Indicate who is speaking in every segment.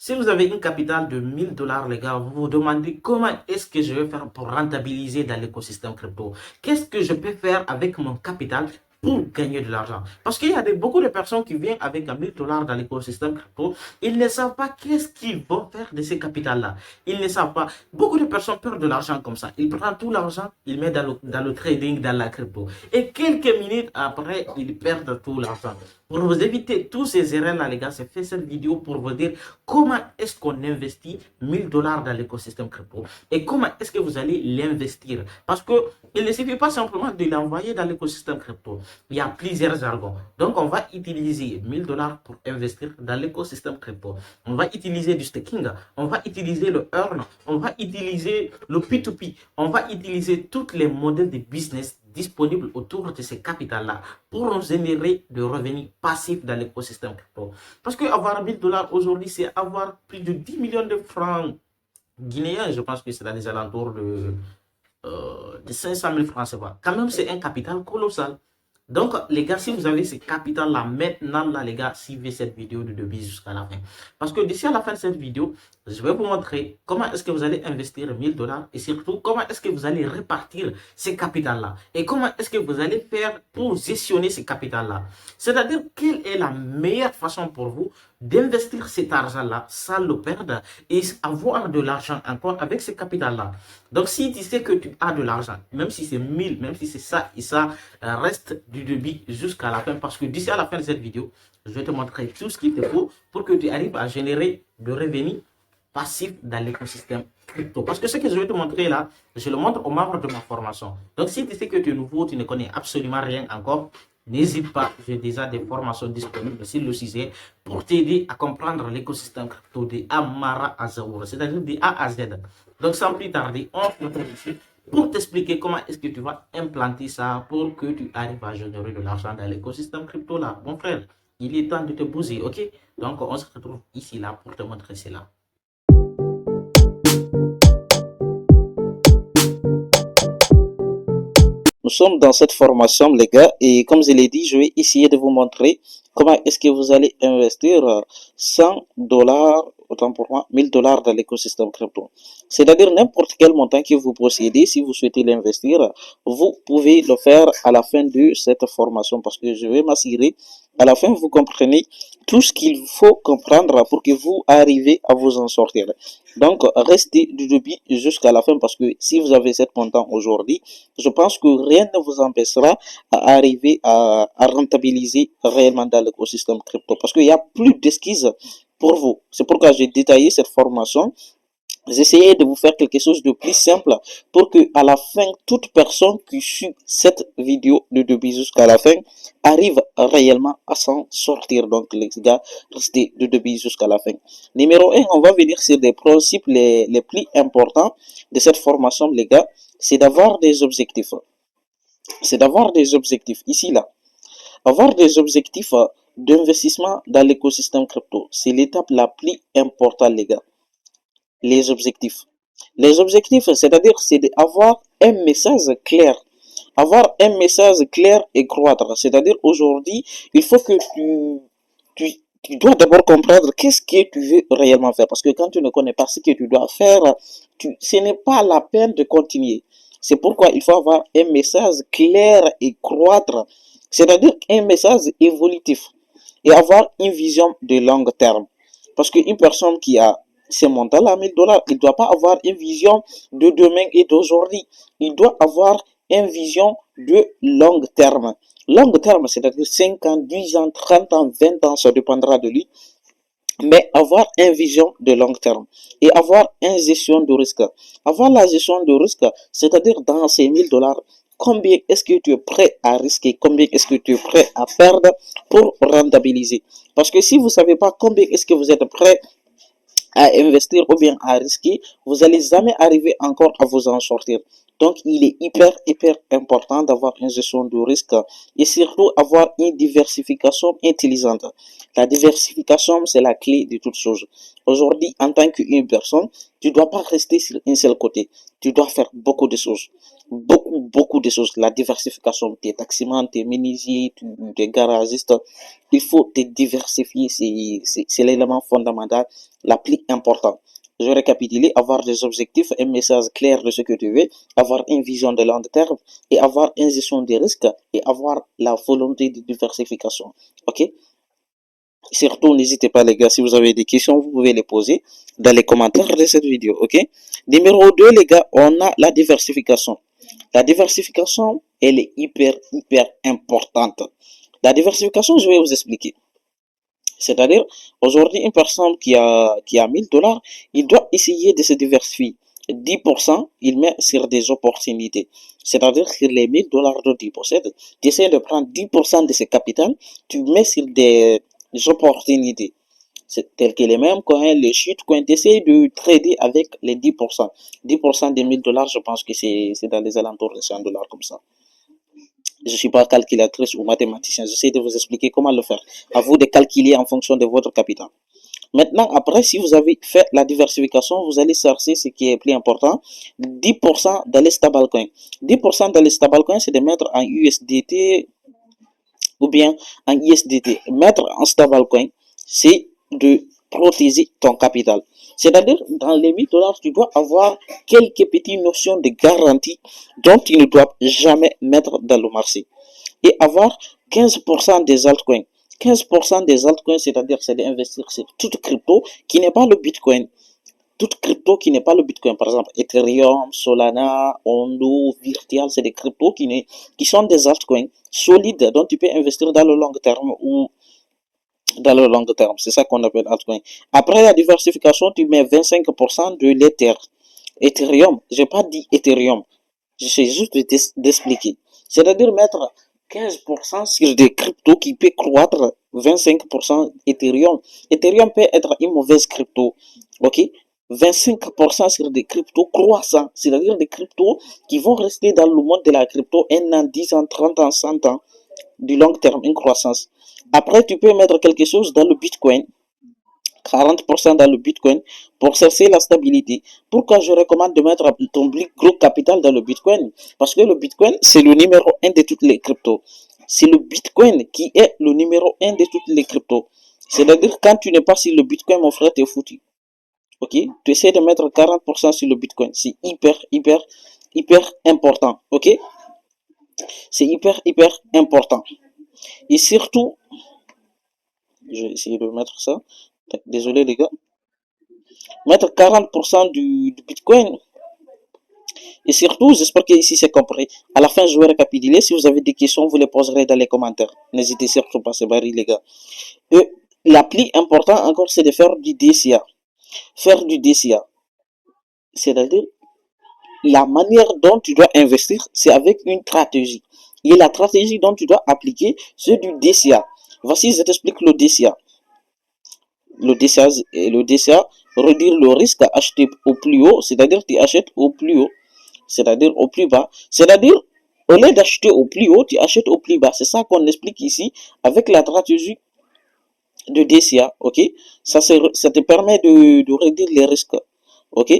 Speaker 1: Si vous avez une capitale de 1000 dollars, les gars, vous vous demandez comment est-ce que je vais faire pour rentabiliser dans l'écosystème crypto. Qu'est-ce que je peux faire avec mon capital pour gagner de l'argent? Parce qu'il y a beaucoup de personnes qui viennent avec 1000 dollars dans l'écosystème crypto. Ils ne savent pas qu'est-ce qu'ils vont faire de ces capitales-là. Ils ne savent pas. Beaucoup de personnes perdent de l'argent comme ça. Ils prennent tout l'argent, ils mettent dans le trading, dans la crypto. Et quelques minutes après, ils perdent tout l'argent. Pour vous éviter tous ces erreurs-là, les gars, j'ai fait cette vidéo pour vous dire comment est-ce qu'on investit 1000 dollars dans l'écosystème crypto et comment est-ce que vous allez l'investir. Parce que il ne suffit pas simplement de l'envoyer dans l'écosystème crypto. Il y a plusieurs jargons. Donc, on va utiliser 1000 dollars pour investir dans l'écosystème crypto. On va utiliser du staking, on va utiliser le earn, on va utiliser le P2P, on va utiliser tous les modèles de business disponibles autour de ces capitales-là pour générer de revenus passifs dans l'écosystème crypto. Parce que avoir 1000 dollars aujourd'hui, c'est avoir plus de 10 millions de francs guinéens. Je pense que c'est dans les alentours de 500 000 francs CFA. Quand même, c'est un capital colossal. Donc, les gars, si vous avez ce capital-là, maintenant, là, les gars, suivez cette vidéo de début jusqu'à la fin. Parce que d'ici à la fin de cette vidéo, je vais vous montrer comment est-ce que vous allez investir 1000 dollars et surtout comment est-ce que vous allez répartir ces capitales-là et comment est-ce que vous allez faire pour gestionner ces capitales-là. C'est-à-dire, quelle est la meilleure façon pour vous d'investir cet argent-là sans le perdre et avoir de l'argent encore avec ce capital-là. Donc, si tu sais que tu as de l'argent, même si c'est 1000, même si c'est ça et ça, reste du début jusqu'à la fin parce que d'ici à la fin de cette vidéo, je vais te montrer tout ce qu'il te faut pour que tu arrives à générer de revenus passifs dans l'écosystème crypto. Parce que ce que je vais te montrer là, je le montre aux membres de ma formation. Donc, si tu sais que tu es nouveau, tu ne connais absolument rien encore, n'hésite pas, j'ai déjà des formations disponibles sur le sujet pour t'aider à comprendre l'écosystème crypto de Amara à Zaoura, c'est-à-dire de A à Z. Donc, sans plus tarder, on se retrouve ici pour t'expliquer comment est-ce que tu vas implanter ça pour que tu arrives à générer de l'argent dans l'écosystème crypto là. Mon frère, il est temps de te bouger, ok? Donc, on se retrouve ici là pour te montrer cela.
Speaker 2: Nous sommes dans cette formation, les gars, et comme je l'ai dit, je vais essayer de vous montrer comment est-ce que vous allez investir 100 dollars, autant pour moi, 1000 dollars dans l'écosystème crypto. C'est-à-dire n'importe quel montant que vous possédez, si vous souhaitez l'investir, vous pouvez le faire à la fin de cette formation parce que je vais m'assurer, à la fin, vous comprenez tout ce qu'il faut comprendre pour que vous arrivez à vous en sortir. Donc, restez du début jusqu'à la fin parce que si vous avez cette montant aujourd'hui, je pense que rien ne vous empêchera à arriver à rentabiliser réellement dans l'écosystème crypto parce qu'il n'y a plus d'esquisses pour vous. C'est pourquoi j'ai détaillé cette formation. J'essayais de vous faire quelque chose de plus simple pour que à la fin, toute personne qui suit cette vidéo de début jusqu'à la fin arrive réellement à s'en sortir. Donc les gars, restez de début jusqu'à la fin. Numéro 1, on va venir sur les principes les plus importants de cette formation, les gars. C'est d'avoir des objectifs. C'est d'avoir des objectifs ici, là. Avoir des objectifs d'investissement dans l'écosystème crypto. C'est l'étape la plus importante, les gars. Les objectifs. Les objectifs, c'est-à-dire, c'est d'avoir un message clair. Avoir un message clair et croître. C'est-à-dire, aujourd'hui, il faut que tu dois d'abord comprendre qu'est-ce que tu veux réellement faire. Parce que quand tu ne connais pas ce que tu dois faire, ce n'est pas la peine de continuer. C'est pourquoi il faut avoir un message clair et croître. C'est-à-dire un message évolutif. Et avoir une vision de long terme. Parce qu'une personne qui a ces montants-là, à 1000 dollars, il ne doit pas avoir une vision de demain et d'aujourd'hui. Il doit avoir une vision de long terme. Long terme, c'est-à-dire 5 ans, 10 ans, 30 ans, 20 ans, ça dépendra de lui. Mais avoir une vision de long terme et avoir une gestion de risque. Avoir la gestion de risque, c'est-à-dire dans ces 1000 dollars, combien est-ce que tu es prêt à risquer, combien est-ce que tu es prêt à perdre pour rentabiliser. Parce que si vous ne savez pas combien est-ce que vous êtes prêt à investir ou bien à risquer, vous n'allez jamais arriver encore à vous en sortir. Donc, il est hyper important d'avoir une gestion de risque et surtout avoir une diversification intelligente. La diversification, c'est la clé de toute chose. Aujourd'hui, en tant qu'une personne, tu ne dois pas rester sur un seul côté. Tu dois faire beaucoup de choses. beaucoup de choses. La diversification, tes taximans, tes menuisiers, tes garagistes, il faut te diversifier, c'est l'élément fondamental, la plus important. Je récapitule, avoir des objectifs, un message clair de ce que tu veux, avoir une vision de long terme et avoir une gestion des risques et avoir la volonté de diversification. Ok? Surtout, n'hésitez pas les gars, si vous avez des questions, vous pouvez les poser dans les commentaires de cette vidéo. Ok? Numéro 2 les gars, on a la diversification. La diversification, elle est hyper importante. La diversification, je vais vous expliquer. C'est-à-dire, aujourd'hui, une personne qui a 1000 $, il doit essayer de se diversifier. 10%, il met sur des opportunités. C'est-à-dire, sur les 1000 $ dont il possède, tu essaies de prendre 10% de ses capitales, tu mets sur des opportunités. C'est tel que les mêmes coins, les shitcoins, tu essaies de trader avec les 10%. 10% des 1000 $, je pense que c'est dans les alentours de 100 $ comme ça. Je ne suis pas calculatrice ou mathématicien, j'essaie de vous expliquer comment le faire. À vous de calculer en fonction de votre capital. Maintenant, après, si vous avez fait la diversification, vous allez chercher ce qui est plus important, 10% dans les stablecoins. 10% dans les stablecoins, c'est de mettre en USDT ou bien en ISDT. Mettre en stablecoin, c'est de protéger ton capital. C'est-à-dire, dans les 1000 $, tu dois avoir quelques petites notions de garantie dont tu ne dois jamais mettre dans le marché. Et avoir 15% des altcoins. 15% des altcoins, c'est-à-dire c'est d'investir sur toute crypto qui n'est pas le Bitcoin. Toute crypto qui n'est pas le Bitcoin. Par exemple, Ethereum, Solana, Ondo, Virtual, c'est des cryptos qui sont des altcoins solides dont tu peux investir dans le long terme ou dans le long terme. C'est ça qu'on appelle altcoin. Après la diversification, tu mets 25% de l'Ether. Ethereum, je n'ai pas dit Ethereum. J'essaie juste d'expliquer. C'est-à-dire mettre 15% sur des cryptos qui peut croître 25% Ethereum. Ethereum peut être une mauvaise crypto. Ok? 25% sur des cryptos croissants, c'est-à-dire des cryptos qui vont rester dans le monde de la crypto 1 an, 10 ans, 30 ans, 100 ans, du long terme, une croissance. Après, tu peux mettre quelque chose dans le Bitcoin, 40% dans le Bitcoin pour chercher la stabilité. Pourquoi je recommande de mettre ton plus gros capital dans le Bitcoin? Parce que le Bitcoin, c'est le numéro 1 de toutes les cryptos. C'est le Bitcoin qui est le numéro 1 de toutes les cryptos. C'est-à-dire, quand tu n'es pas sur le Bitcoin, mon frère, t'es foutu. Ok? Tu essaies de mettre 40% sur le Bitcoin. C'est hyper important. Ok? C'est hyper important. Et surtout, je vais essayer de mettre ça. Désolé les gars. Mettre 40% du Bitcoin. Et surtout, j'espère que ici c'est compris. À la fin, je vais récapituler. Si vous avez des questions, vous les poserez dans les commentaires. N'hésitez surtout pas, c'est barré les gars. Et la plus importante encore, c'est de faire du DCA. Faire du DCA. C'est-à-dire, la manière dont tu dois investir, c'est avec une stratégie. Et la stratégie dont tu dois appliquer, c'est du DCA. Voici, je t'explique le DCA. Le DCA, réduire le risque à acheter au plus haut, c'est-à-dire tu achètes au plus haut, c'est-à-dire au plus bas. C'est-à-dire, au lieu d'acheter au plus haut, tu achètes au plus bas. C'est ça qu'on explique ici avec la stratégie de DCA, ok? Ça te permet de réduire les risques, ok?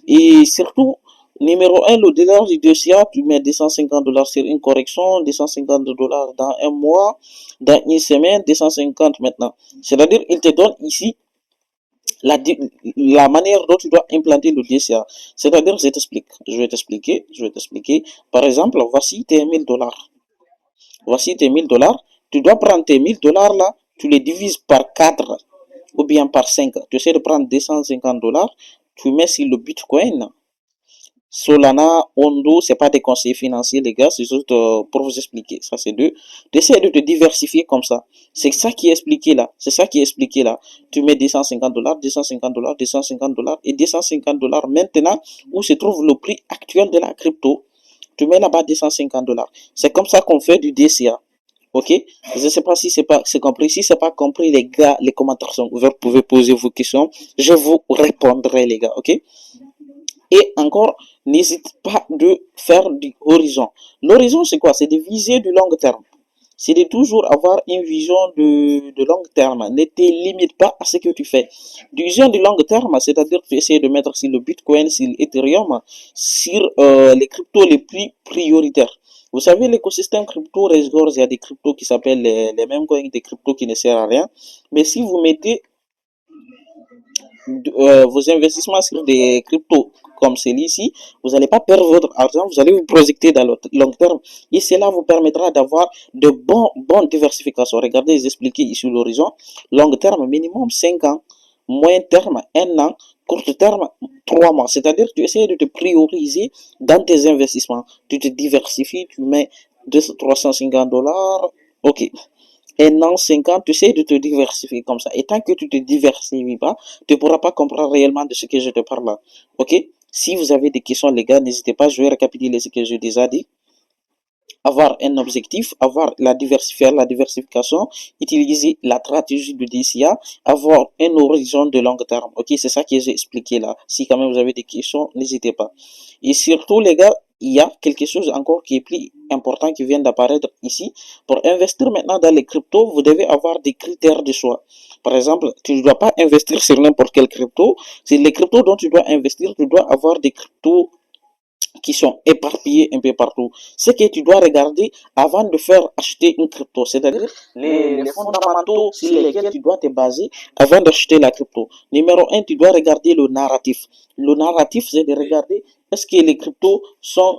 Speaker 2: Et surtout, numéro 1, le dollar du DCA, tu mets 250 $ sur une correction, 250 $ dans un mois, dans une semaine, 250 maintenant. C'est-à-dire, il te donne ici la manière dont tu dois implanter le DCA. C'est-à-dire, je vais t'expliquer. Par exemple, voici tes 1000 $. Voici tes 1000 $. Tu dois prendre tes 1000 $ là, tu les divises par 4 ou bien par 5. Tu essaies de prendre 250 $, tu mets sur le Bitcoin. Solana, Ondo, c'est pas des conseillers financiers, les gars, c'est juste pour vous expliquer. Ça, c'est deux. Tu essaies de te diversifier comme ça. C'est ça qui est expliqué là. C'est ça qui est expliqué là. Tu mets 250 $, 250 $, 250 $ et 250 $ maintenant où se trouve le prix actuel de la crypto. Tu mets là-bas 250 $. C'est comme ça qu'on fait du DCA. Ok? Je ne sais pas si c'est compris. Si c'est pas compris, les gars, les commentaires sont ouverts. Vous pouvez poser vos questions. Je vous répondrai, les gars. Ok? Et encore, n'hésite pas de faire du horizon. L'horizon, c'est quoi? C'est de viser du long terme. c'est de toujours avoir une vision de long terme. Ne te limite pas à ce que tu fais. Vision de long terme, c'est-à-dire que tu essaies de mettre sur le Bitcoin, sur l'Ethereum, sur les cryptos les plus prioritaires. Vous savez, l'écosystème crypto regorge, il y a des cryptos qui s'appellent les mêmes coins, des cryptos qui ne servent à rien. Mais si vous mettez vos investissements sur des cryptos comme celui-ci, vous n'allez pas perdre votre argent, vous allez vous projeter dans le long terme et cela vous permettra d'avoir de bonnes diversifications. Regardez, ils expliquent ici l'horizon. Long terme, minimum 5 ans. Moyen terme, 1 an. Court terme, 3 mois. C'est-à-dire que tu essaies de te prioriser dans tes investissements. Tu te diversifies, tu mets 350 $. Ok. 1 an, 5 ans, tu essaies de te diversifier comme ça. Et tant que tu ne te diversifies pas, tu ne pourras pas comprendre réellement de ce que je te parle là. Ok? Si vous avez des questions, les gars, n'hésitez pas. Je vais récapituler ce que j'ai déjà dit. Avoir un objectif, avoir la diversification, utiliser la stratégie de DCA, avoir un horizon de long terme. Ok, c'est ça que j'ai expliqué là. Si quand même vous avez des questions, n'hésitez pas. Et surtout, les gars, il y a quelque chose encore qui est plus important qui vient d'apparaître ici. Pour investir maintenant dans les cryptos, vous devez avoir des critères de choix. Par exemple, tu ne dois pas investir sur n'importe quel crypto. C'est les cryptos dont tu dois investir, tu dois avoir des cryptos qui sont éparpillés un peu partout. Ce que tu dois regarder avant de faire acheter une crypto, c'est-à-dire les fondamentaux sur lesquels tu dois te baser avant d'acheter la crypto. Numéro 1, tu dois regarder le narratif. Le narratif, c'est de regarder est-ce que les cryptos sont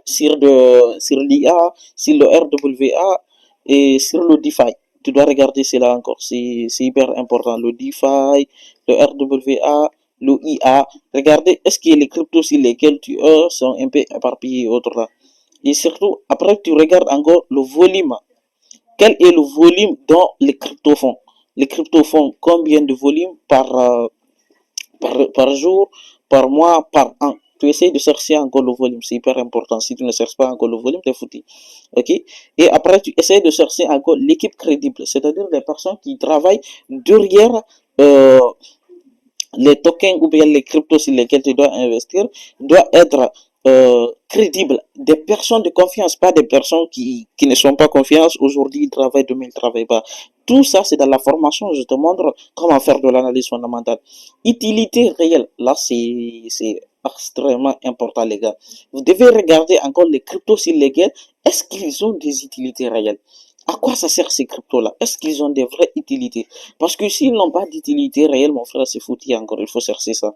Speaker 2: sur l'IA, sur le RWA et sur le DeFi. Tu dois regarder cela encore, c'est hyper important. Le DeFi, le RWA, le IA. Regardez, est-ce que les cryptos sur lesquels tu es sont un peu éparpillés autres là. Et surtout, après, tu regardes encore le volume. Quel est le volume dans les cryptos font? Les cryptos font combien de volume par jour, par mois, par an? Tu essaies de chercher encore le volume, c'est hyper important. Si tu ne cherches pas encore le volume, tu es foutu. Ok? Et après, tu essaies de chercher encore l'équipe crédible, c'est-à-dire les personnes qui travaillent derrière les tokens ou bien les cryptos sur lesquels tu dois investir, doit être crédible. Des personnes de confiance, pas des personnes qui ne sont pas confiantes. Aujourd'hui, ils travaillent, demain, ils ne travaillent pas. Tout ça, c'est dans la formation. Je te montre comment faire de l'analyse fondamentale. Utilité réelle. Là, c'est extrêmement important, les gars. Vous devez regarder encore les cryptos sur lesquels est-ce qu'ils ont des utilités réelles. À quoi ça sert ces cryptos-là? Est-ce qu'ils ont des vraies utilités? Parce que s'ils n'ont pas d'utilité réelle, mon frère, c'est foutu encore. Il faut chercher ça.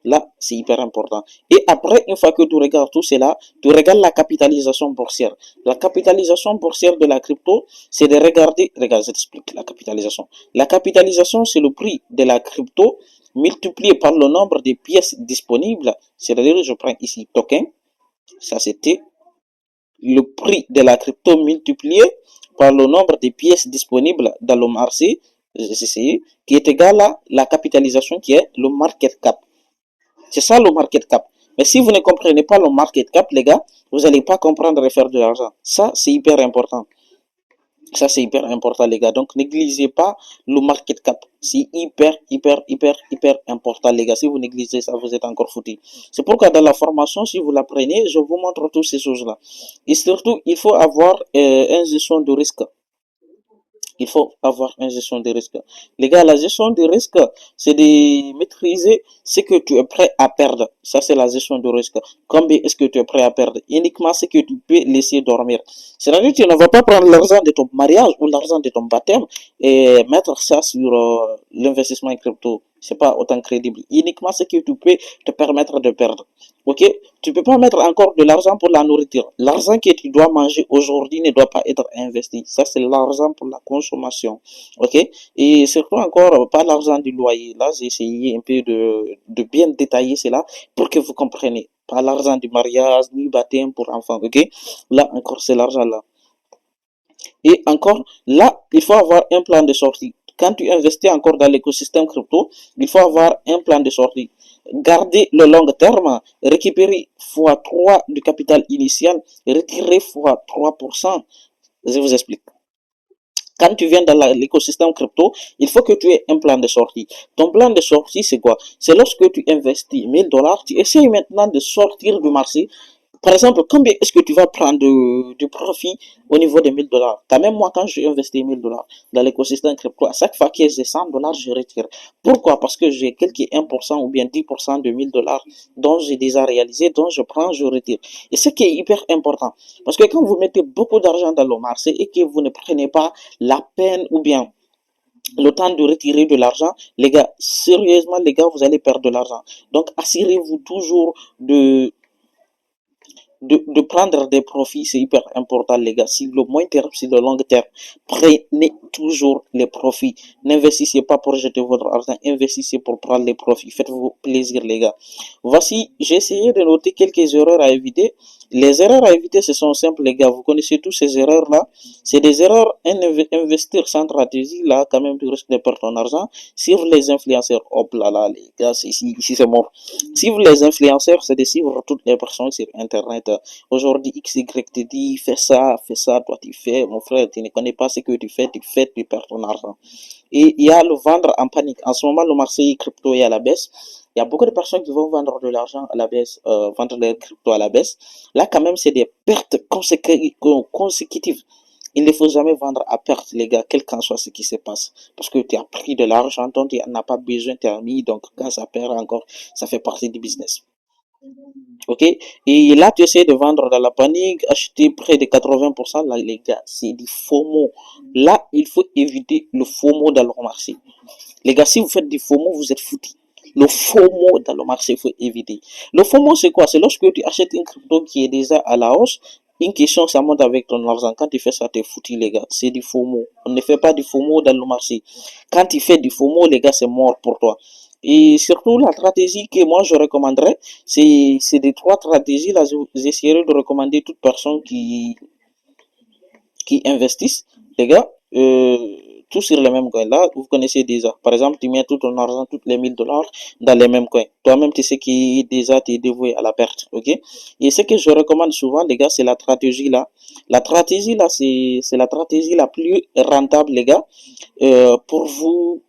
Speaker 2: Là, c'est hyper important. Et après, une fois que tu regardes tout cela, tu regardes la capitalisation boursière. La capitalisation boursière de la crypto, c'est de regarder, regarde, je t'explique la capitalisation. La capitalisation, c'est le prix de la crypto multiplié par le nombre de pièces disponibles. C'est-à-dire, je prends ici token, ça c'était le prix de la crypto multiplié par le nombre de pièces disponibles dans le marché, qui est égal à la capitalisation qui est le market cap. C'est ça le market cap. Mais si vous ne comprenez pas le market cap, les gars, vous n'allez pas comprendre et faire de l'argent. Ça, c'est hyper important. Ça, c'est hyper important, les gars. Donc, négligez pas le market cap. C'est hyper important, les gars. Si vous négligez ça, vous êtes encore foutu. C'est pourquoi dans la formation, si vous l'apprenez, je vous montre toutes ces choses-là. Et surtout, il faut avoir une gestion de risque. Il faut avoir une gestion de risque. Les gars, la gestion de risque, c'est de maîtriser ce que tu es prêt à perdre. Ça, c'est la gestion de risque. Combien est-ce que tu es prêt à perdre? Uniquement ce que tu peux laisser dormir. C'est-à-dire que tu ne vas pas prendre l'argent de ton mariage ou l'argent de ton baptême et mettre ça sur l'investissement en crypto. C'est pas autant crédible. Uniquement ce que tu peux te permettre de perdre. Ok? Tu peux pas mettre encore de l'argent pour la nourriture. L'argent que tu dois manger aujourd'hui ne doit pas être investi. Ça, c'est l'argent pour la consommation. Ok? Et surtout encore, pas l'argent du loyer. Là, j'ai essayé un peu de bien détailler cela pour que vous compreniez. Pas l'argent du mariage, ni baptême pour enfants. Ok? Là, encore, c'est l'argent là. Et encore, là, il faut avoir un plan de sortie. Quand tu investis encore dans l'écosystème crypto, il faut avoir un plan de sortie. Garder le long terme, récupérer x3 du capital initial, retirer x3%. Je vous explique. Quand tu viens dans l'écosystème crypto, il faut que tu aies un plan de sortie. Ton plan de sortie, c'est quoi? C'est lorsque tu investis 1000 $, tu essaies maintenant de sortir du marché Par exemple, combien est-ce que tu vas prendre de profit au niveau des 1000 dollars? Quand même, moi, quand j'ai investi 1000 dollars dans l'écosystème crypto, à chaque fois que j'ai 100 dollars, je retire. Pourquoi? Parce que j'ai quelques 1% ou bien 10% de 1000 dollars dont j'ai déjà réalisé, dont je prends, je retire. Et ce qui est hyper important, parce que quand vous mettez beaucoup d'argent dans le marché et que vous ne prenez pas la peine ou bien le temps de retirer de l'argent, les gars, sérieusement, les gars, vous allez perdre de l'argent. Donc, assurez-vous toujours de prendre des profits, c'est hyper important, les gars. Si le moyen terme, si le long terme, prenez toujours les profits. N'investissez pas pour jeter votre argent, investissez pour prendre les profits. Faites-vous plaisir, les gars. Voici, j'ai essayé de noter quelques erreurs à éviter. Les erreurs à éviter, ce sont simples, les gars. Vous connaissez tous ces erreurs-là. C'est des erreurs, investir sans stratégie, là, quand même, tu risques de perdre ton argent. Suivre les influenceurs, hop là là, les gars, ici c'est mort. Suivre les influenceurs, c'est de suivre toutes les personnes sur Internet. Aujourd'hui, XY te dit, fais ça, toi tu fais, mon frère, tu ne connais pas ce que tu perds ton argent. Et il y a le vendre en panique. En ce moment, le marché crypto est à la baisse. Il y a beaucoup de personnes qui vont vendre de l'argent à la baisse, vendre leur crypto à la baisse. Là, quand même, c'est des pertes consécutives. Il ne faut jamais vendre à perte, les gars, quel qu'en soit ce qui se passe. Parce que tu as pris de l'argent dont tu n'as pas besoin, tu as mis, donc quand ça perd encore, ça fait partie du business. Ok? Et là, tu essaies de vendre dans la panique, acheter près de 80%. Là, les gars, c'est du FOMO. Là, il faut éviter le FOMO dans le marché. Les gars, si vous faites du FOMO, vous êtes foutus. Le FOMO dans le marché, il faut éviter. Le FOMO, c'est quoi? C'est lorsque tu achètes une crypto qui est déjà à la hausse. Une question, ça monte avec ton argent. Quand tu fais ça, t'es foutu, les gars. C'est du FOMO. On ne fait pas du FOMO dans le marché. Quand tu fais du FOMO, les gars, c'est mort pour toi. Et surtout, la stratégie que moi je recommanderais, c'est des trois stratégies. Là, j'essaierai de recommander toute personne qui investissent. Les gars, tout sur les mêmes coins. Là, vous connaissez déjà. Par exemple, tu mets tout ton argent, toutes les 1000 dollars dans les mêmes coins. Toi-même, tu sais qui déjà t'es dévoué à la perte. Ok? Et ce que je recommande souvent, les gars, c'est la stratégie là. La stratégie là, c'est la stratégie la plus rentable, les gars, pour vous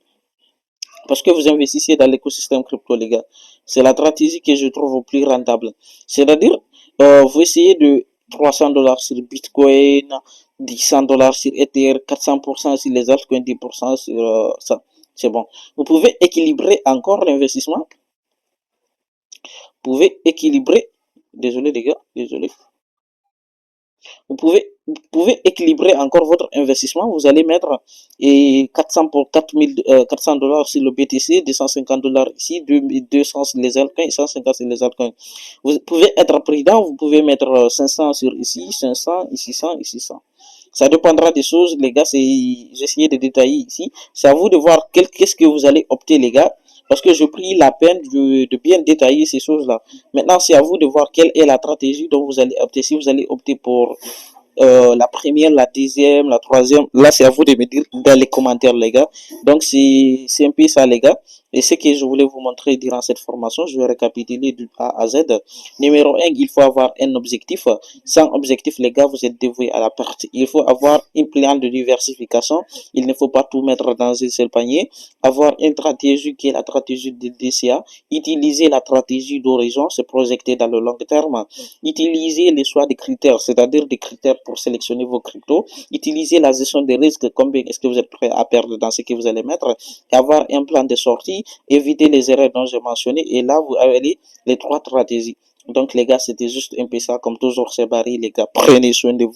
Speaker 2: parce que vous investissez dans l'écosystème crypto, les gars. C'est la stratégie que je trouve plus rentable. C'est-à-dire, vous essayez de 300 dollars sur Bitcoin, 100 dollars sur Ether, 400% sur les altcoins, 10% sur ça. C'est bon. Vous pouvez équilibrer encore l'investissement. Vous pouvez équilibrer. Désolé, les gars. Désolé. Vous pouvez équilibrer encore votre investissement. Vous allez mettre 400 pour 400 dollars sur le BTC, 250 dollars ici, 200 sur les altcoins, 150 sur les altcoins. Vous pouvez être prudent. Vous pouvez mettre 500 sur ici, 500, ici 100, ici 100. Ça dépendra des choses, les gars. J'ai essayé de détailler ici. C'est à vous de voir qu'est-ce que vous allez opter, les gars. Parce que je pris la peine de bien détailler ces choses-là. Maintenant, c'est à vous de voir quelle est la stratégie dont vous allez opter. Si vous allez opter pour la première, la deuxième, la troisième, là, c'est à vous de me dire dans les commentaires, les gars. Donc, c'est un peu ça, les gars. Et ce que je voulais vous montrer durant cette formation, je vais récapituler du A à Z. Numéro 1, il faut avoir un objectif. Sans objectif, les gars, vous êtes dévoués à la perte. Il faut avoir un plan de diversification. Il ne faut pas tout mettre dans un seul panier. Avoir une stratégie qui est la stratégie de DCA. Utiliser la stratégie d'horizon, se projeter dans le long terme. Utiliser les choix de critères, c'est-à-dire des critères pour sélectionner vos cryptos. Utiliser la gestion des risques, combien est-ce que vous êtes prêt à perdre dans ce que vous allez mettre. Avoir un plan de sortie. Éviter les erreurs dont j'ai mentionné. Et là, vous avez les trois stratégies. Donc, les gars, c'était juste un peu ça. Comme toujours, c'est Barry, les gars. Prenez soin de vous.